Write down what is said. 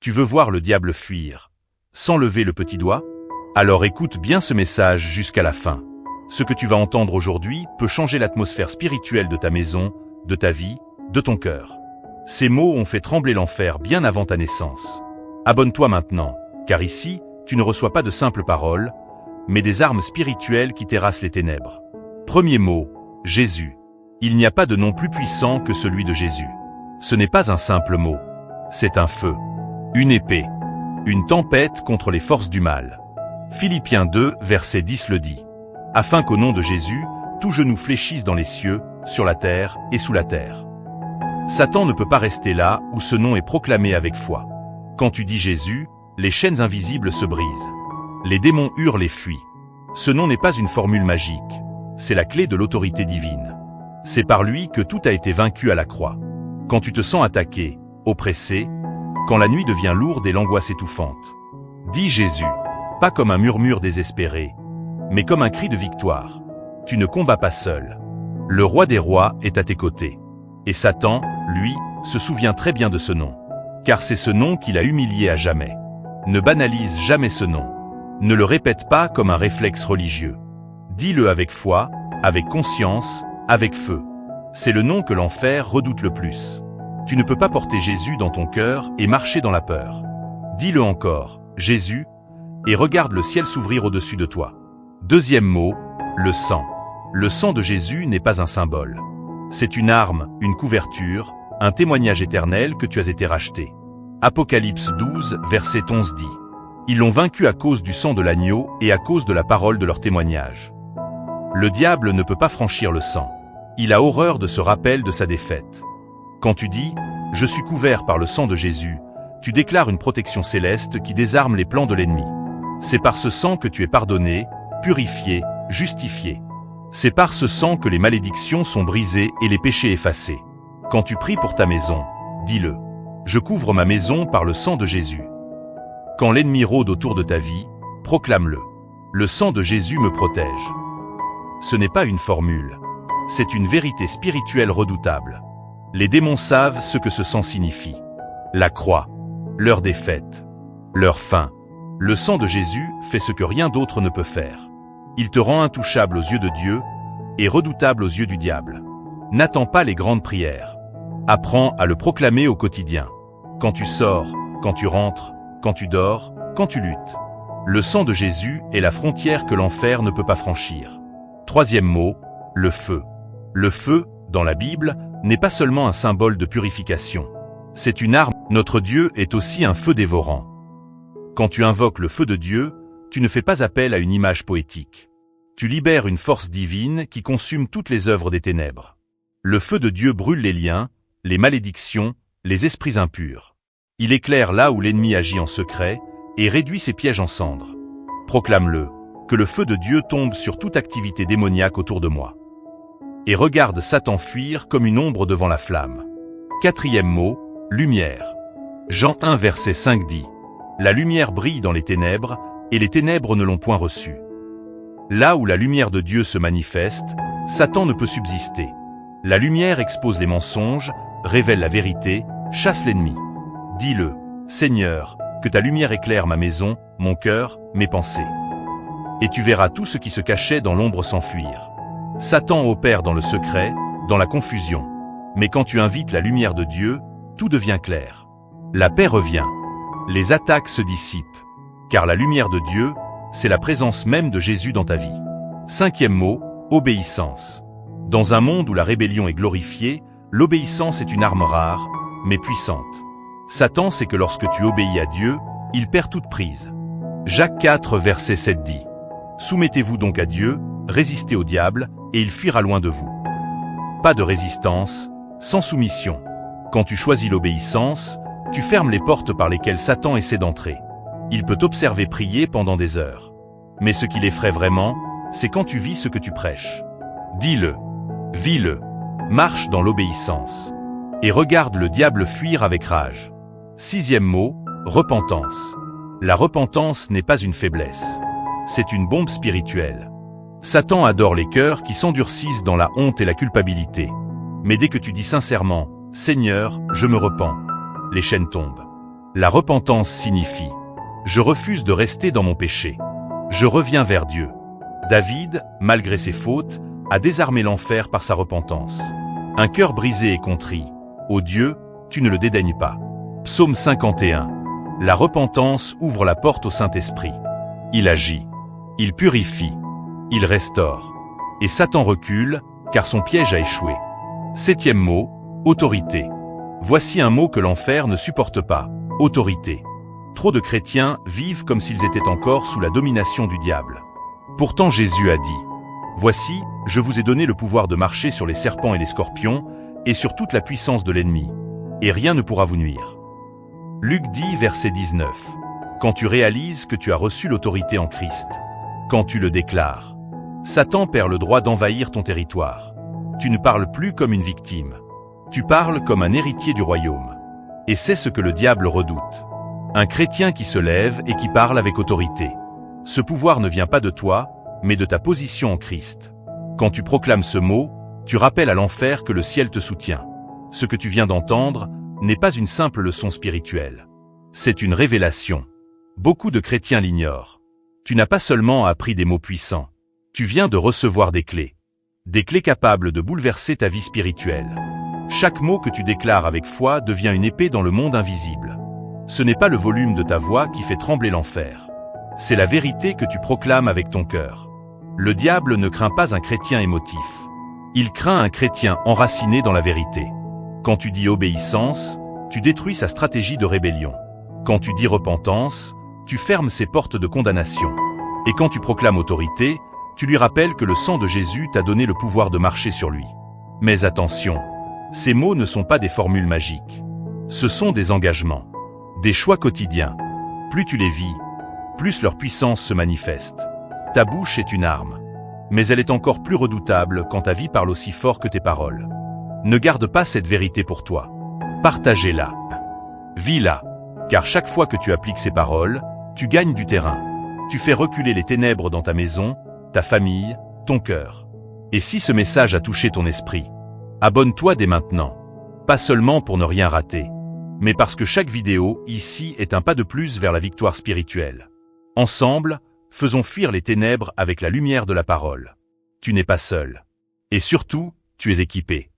Tu veux voir le diable fuir, sans lever le petit doigt? Alors écoute bien ce message jusqu'à la fin. Ce que tu vas entendre aujourd'hui peut changer l'atmosphère spirituelle de ta maison, de ta vie, de ton cœur. Ces mots ont fait trembler l'enfer bien avant ta naissance. Abonne-toi maintenant, car ici, tu ne reçois pas de simples paroles, mais des armes spirituelles qui terrassent les ténèbres. Premier mot, Jésus. Il n'y a pas de nom plus puissant que celui de Jésus. Ce n'est pas un simple mot. C'est un feu, une épée, une tempête contre les forces du mal. Philippiens 2, verset 10 le dit. Afin qu'au nom de Jésus, tout genou fléchisse dans les cieux, sur la terre et sous la terre. Satan ne peut pas rester là où ce nom est proclamé avec foi. Quand tu dis Jésus, les chaînes invisibles se brisent. Les démons hurlent et fuient. Ce nom n'est pas une formule magique, c'est la clé de l'autorité divine. C'est par lui que tout a été vaincu à la croix. Quand tu te sens attaqué, oppressé, quand la nuit devient lourde et l'angoisse étouffante, dis Jésus, pas comme un murmure désespéré, mais comme un cri de victoire. Tu ne combats pas seul. Le roi des rois est à tes côtés. Et Satan, lui, se souvient très bien de ce nom. Car c'est ce nom qui l'a humilié à jamais. Ne banalise jamais ce nom. Ne le répète pas comme un réflexe religieux. Dis-le avec foi, avec conscience, avec feu. C'est le nom que l'enfer redoute le plus. Tu ne peux pas porter Jésus dans ton cœur et marcher dans la peur. Dis-le encore, Jésus, et regarde le ciel s'ouvrir au-dessus de toi. Deuxième mot, le sang. Le sang de Jésus n'est pas un symbole. C'est une arme, une couverture, un témoignage éternel que tu as été racheté. Apocalypse 12, verset 11 dit. Ils l'ont vaincu à cause du sang de l'agneau et à cause de la parole de leur témoignage. Le diable ne peut pas franchir le sang. Il a horreur de ce rappel de sa défaite. Quand tu dis « Je suis couvert par le sang de Jésus », tu déclares une protection céleste qui désarme les plans de l'ennemi. C'est par ce sang que tu es pardonné, purifié, justifié. C'est par ce sang que les malédictions sont brisées et les péchés effacés. Quand tu pries pour ta maison, dis-le. Je couvre ma maison par le sang de Jésus. Quand l'ennemi rôde autour de ta vie, proclame-le. Le sang de Jésus me protège. Ce n'est pas une formule. C'est une vérité spirituelle redoutable. Les démons savent ce que ce sang signifie. La croix, leur défaite, leur fin. Le sang de Jésus fait ce que rien d'autre ne peut faire. Il te rend intouchable aux yeux de Dieu et redoutable aux yeux du diable. N'attends pas les grandes prières. Apprends à le proclamer au quotidien. Quand tu sors, quand tu rentres, quand tu dors, quand tu luttes. Le sang de Jésus est la frontière que l'enfer ne peut pas franchir. Troisième mot, le feu. Le feu, dans la Bible, n'est pas seulement un symbole de purification. C'est une arme. Notre Dieu est aussi un feu dévorant. Quand tu invoques le feu de Dieu, tu ne fais pas appel à une image poétique. Tu libères une force divine qui consume toutes les œuvres des ténèbres. Le feu de Dieu brûle les liens, les malédictions, les esprits impurs. Il éclaire là où l'ennemi agit en secret et réduit ses pièges en cendres. Proclame-le, que le feu de Dieu tombe sur toute activité démoniaque autour de moi. Et regarde Satan fuir comme une ombre devant la flamme. Quatrième mot, lumière. Jean 1 verset 5 dit. La lumière brille dans les ténèbres, et les ténèbres ne l'ont point reçue. Là où la lumière de Dieu se manifeste, Satan ne peut subsister. La lumière expose les mensonges, révèle la vérité, chasse l'ennemi. Dis-le, Seigneur, que ta lumière éclaire ma maison, mon cœur, mes pensées. Et tu verras tout ce qui se cachait dans l'ombre s'enfuir. Satan opère dans le secret, dans la confusion. Mais quand tu invites la lumière de Dieu, tout devient clair. La paix revient. Les attaques se dissipent. Car la lumière de Dieu, c'est la présence même de Jésus dans ta vie. Cinquième mot, obéissance. Dans un monde où la rébellion est glorifiée, l'obéissance est une arme rare, mais puissante. Satan sait que lorsque tu obéis à Dieu, il perd toute prise. Jacques 4 verset 7 dit. Soumettez-vous donc à Dieu, résistez au diable, et il fuira loin de vous. Pas de résistance, sans soumission. Quand tu choisis l'obéissance, tu fermes les portes par lesquelles Satan essaie d'entrer. Il peut t'observer prier pendant des heures. Mais ce qui l'effraie vraiment, c'est quand tu vis ce que tu prêches. Dis-le, vis-le, marche dans l'obéissance. Et regarde le diable fuir avec rage. Sixième mot, repentance. La repentance n'est pas une faiblesse. C'est une bombe spirituelle. Satan adore les cœurs qui s'endurcissent dans la honte et la culpabilité. Mais dès que tu dis sincèrement, « Seigneur, je me repens », les chaînes tombent. La repentance signifie « Je refuse de rester dans mon péché. Je reviens vers Dieu ». David, malgré ses fautes, a désarmé l'enfer par sa repentance. Un cœur brisé et contrit. Ô Dieu, tu ne le dédaignes pas. Psaume 51. La repentance ouvre la porte au Saint-Esprit. Il agit. Il purifie. Il restaure. Et Satan recule, car son piège a échoué. 7e mot, autorité. Voici un mot que l'enfer ne supporte pas. Autorité. Trop de chrétiens vivent comme s'ils étaient encore sous la domination du diable. Pourtant Jésus a dit « Voici, je vous ai donné le pouvoir de marcher sur les serpents et les scorpions, et sur toute la puissance de l'ennemi, et rien ne pourra vous nuire. » Luc 10, verset 19. Quand tu réalises que tu as reçu l'autorité en Christ, quand tu le déclares, Satan perd le droit d'envahir ton territoire. Tu ne parles plus comme une victime. Tu parles comme un héritier du royaume. Et c'est ce que le diable redoute. Un chrétien qui se lève et qui parle avec autorité. Ce pouvoir ne vient pas de toi, mais de ta position en Christ. Quand tu proclames ce mot, tu rappelles à l'enfer que le ciel te soutient. Ce que tu viens d'entendre n'est pas une simple leçon spirituelle. C'est une révélation. Beaucoup de chrétiens l'ignorent. Tu n'as pas seulement appris des mots puissants. Tu viens de recevoir des clés. Des clés capables de bouleverser ta vie spirituelle. Chaque mot que tu déclares avec foi devient une épée dans le monde invisible. Ce n'est pas le volume de ta voix qui fait trembler l'enfer. C'est la vérité que tu proclames avec ton cœur. Le diable ne craint pas un chrétien émotif. Il craint un chrétien enraciné dans la vérité. Quand tu dis obéissance, tu détruis sa stratégie de rébellion. Quand tu dis repentance, tu fermes ses portes de condamnation. Et quand tu proclames autorité, tu lui rappelles que le sang de Jésus t'a donné le pouvoir de marcher sur lui. Mais attention, ces mots ne sont pas des formules magiques. Ce sont des engagements, des choix quotidiens. Plus tu les vis, plus leur puissance se manifeste. Ta bouche est une arme, mais elle est encore plus redoutable quand ta vie parle aussi fort que tes paroles. Ne garde pas cette vérité pour toi. Partagez-la. Vis-la, car chaque fois que tu appliques ces paroles, tu gagnes du terrain. Tu fais reculer les ténèbres dans ta maison, ta famille, ton cœur. Et si ce message a touché ton esprit, abonne-toi dès maintenant. Pas seulement pour ne rien rater, mais parce que chaque vidéo ici est un pas de plus vers la victoire spirituelle. Ensemble, faisons fuir les ténèbres avec la lumière de la parole. Tu n'es pas seul. Et surtout, tu es équipé.